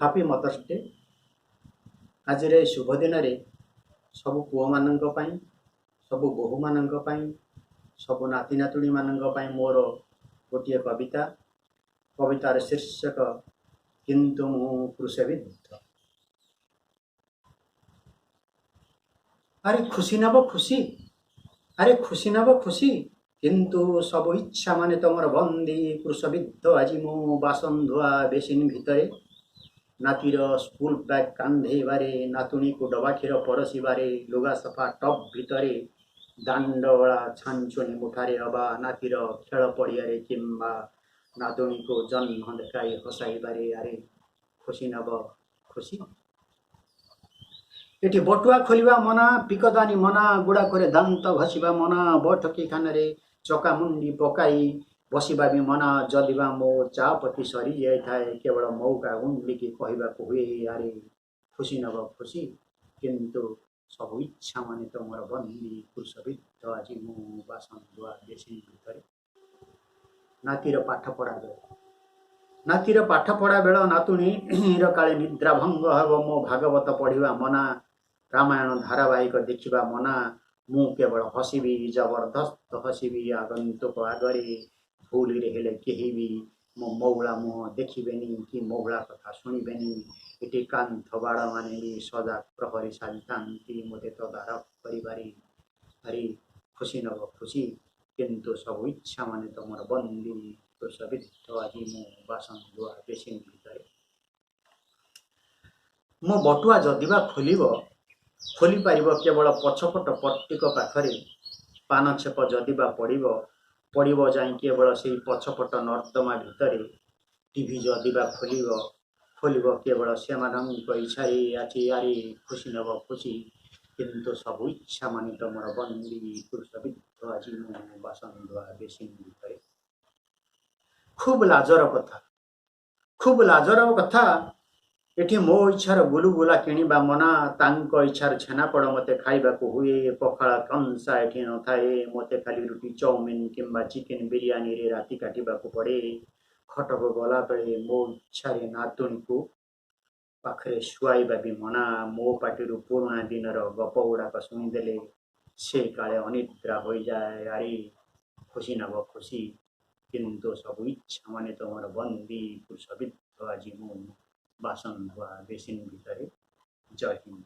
Happy mother's day. ଆଜିର ଏ ଶୁଭ ଦିନରେ ସବୁ ପୁଅମାନଙ୍କ ପାଇଁ, ସବୁ ବୋହୂମାନଙ୍କ ପାଇଁ, ସବୁ ନାତି ନାତୁଣୀମାନଙ୍କ ପାଇଁ ମୋର ଗୋଟିଏ କବିତା। କବିତାର ଶୀର୍ଷକ କିନ୍ତୁ ମୁଁ କୃଷବିଦ୍ଧ। ଆରେ ଖୁସି ନେବ ଖୁସି, ଆରେ ଖୁସି ନେବ ଖୁସି, କିନ୍ତୁ ସବୁ ଇଚ୍ଛା ମାନେ ତମର ବନ୍ଦୀ କୃଷବିଦ୍ଧ। ଆଜି ମୁଁ ବାସନ ଧୁଆ ବେସିନ୍ ଭିତରେ, ନାତିର ସ୍କୁଲ ବ୍ୟାଗ୍ କାନ୍ଧେଇବାରେ, ନାତୁଣୀକୁ ଡବା କ୍ଷୀର ପରସିବାରେ, ଲୁଗା ସଫା ଟପ୍ ଭିତରେ, ଦାଣ୍ଡଓଳା ଛାଞ୍ଚୁଣି ମୁଠାରେ ଅବା ନାତିର ଖେଳ ପଡ଼ିଆରେ, କିମ୍ବା ନାତୁଣୀକୁ ଜହ୍ନ ଦେଖାଇ ହସାଇବାରେ। ଆରେ ଖୁସି ନେବ ଖୁସି। ଏଠି ବଟୁଆ ଖୋଲିବା ମନା, ପିକଦାନୀ ମନା, ଗୁଡ଼ାକରେ ଦାନ୍ତ ଘଷିବା ମନା, ବୈଠକି ଖାନାରେ ଚକାମୁଣ୍ଡି ପକାଇ ବସିବା ବି ମନା। ଯଦିବା ମୋ ଚାପତି ସରିଯାଇଥାଏ, କେବଳ ମଉକା ଗୁଣ୍ଡିକି କହିବାକୁ ହୁଏ, ଆରେ ଖୁସି ନେବ ଖୁସି, କିନ୍ତୁ ସବୁ ଇଚ୍ଛା ମାନେ ତମର ବନ୍ଦୀ କୃଷବିଦ୍ଧ। ଆଜି ମୁଁ ବାସନ ଧୁଆ ବେସିନ୍ ଭିତରେ। ନାତିର ପାଠ ପଢ଼ା ବେଳ, ନାତିର ପାଠ ପଢ଼ା ବେଳ, ନାତୁଣୀର କାଳେ ନିଦ୍ରା ଭଙ୍ଗ ହେବ। ମୋ ଭାଗବତ ପଢ଼ିବା ମନା, ରାମାୟଣ ଧାରାବାହିକ ଦେଖିବା ମନା। ମୁଁ କେବଳ ହସିବି, ଜବରଦସ୍ତ ହସିବି ଆଗନ୍ତୁକ ଆଗରେ। ଭୁଲରେ ହେଲେ କେହି ବି ମୋ ମହୁଳା ମୁହଁ ଦେଖିବେନି କି ମହୁଳା କଥା ଶୁଣିବେନି। ଏଠି କାନ୍ଥ ବାଡ଼ମାନେ ବି ସଜାଗ ପ୍ରହରୀ ସାଜିଥାନ୍ତି ମୋତେ ତଦାରଖ କରିବାରେ। ଆରେ ଖୁସି ନେବ ଖୁସି, କିନ୍ତୁ ସବୁ ଇଚ୍ଛା ମାନେ ତମର ବନ୍ଦୀ କୃଷବିଦ୍ଧ। ଆଜି ମୁଁ ବାସନ ଧୁଆ ବେସିନ୍ ଭିତରେ। ମୋ ବଟୁଆ ଯଦିବା ଖୋଲିପାରିବ କେବଳ ପଛପଟ ପଟ୍ଟିକ ପାଖରେ। ପାନ ଛେପ ଯଦିବା ପଡ଼ିବ ଯାଇ କେବଳ ସେଇ ପଛପଟ ନର୍ଦ୍ଦମା ଭିତରେ। ଟିଭି ଯଦିବା ଖୋଲିବ କେବଳ ସେମାନଙ୍କ ଇଚ୍ଛାରେ। ଆରେ ଖୁସି ନେବ ଖୁସି, କିନ୍ତୁ ସବୁ ଇଚ୍ଛା ମାନେ ତମର ବନ୍ଦୀ କୃଷବିଦ୍ଧ। ଆଜି ମୁଁ ବାସନ ଧୁଆ ବେସିନ୍ ଭିତରେ। ଖୁବ୍ ଲାଜର କଥା, ଏଠି ମୋ ଇଚ୍ଛାର ଗୁଲୁଗୁଲା କିଣିବା ମନା, ତାଙ୍କ ଇଚ୍ଛାର ଛେନାପୋଡ଼ ମୋତେ ଖାଇବାକୁ ହୁଏ। ପଖାଳ କଂସା ଏଠି ନଥାଏ, ମୋତେ ଖାଲି ରୁଟି ଚାଉମିନ୍ କିମ୍ବା ଚିକେନ୍ ବିରିୟାନୀରେ ରାତି କାଟିବାକୁ ପଡ଼େ। ଖଟକୁ ଗଲାବେଳେ ମୋ ଇଚ୍ଛାରେ ନାତୁଣୀକୁ ପାଖରେ ଶୁଆଇବା ବି ମନା। ମୋ ପାଟିରୁ ପୁରୁଣା ଦିନର ଗପ ଗୁଡ଼ାକ ଶୁଣିଦେଲେ ସେ କାଳେ ଅନିଦ୍ରା ହୋଇଯାଏ। ଆରେ ଖୁସି ନେବ ଖୁସି, କିନ୍ତୁ ସବୁ ଇଚ୍ଛା ମାନେ ତମର ବନ୍ଦୀ କୃଷବିଦ୍ଧ। ଆଜି ମୁଁ ବାସନ ଧୁଆ ବେସିନ୍ ଭିତରେ। ଜୟ ହିନ୍ଦ।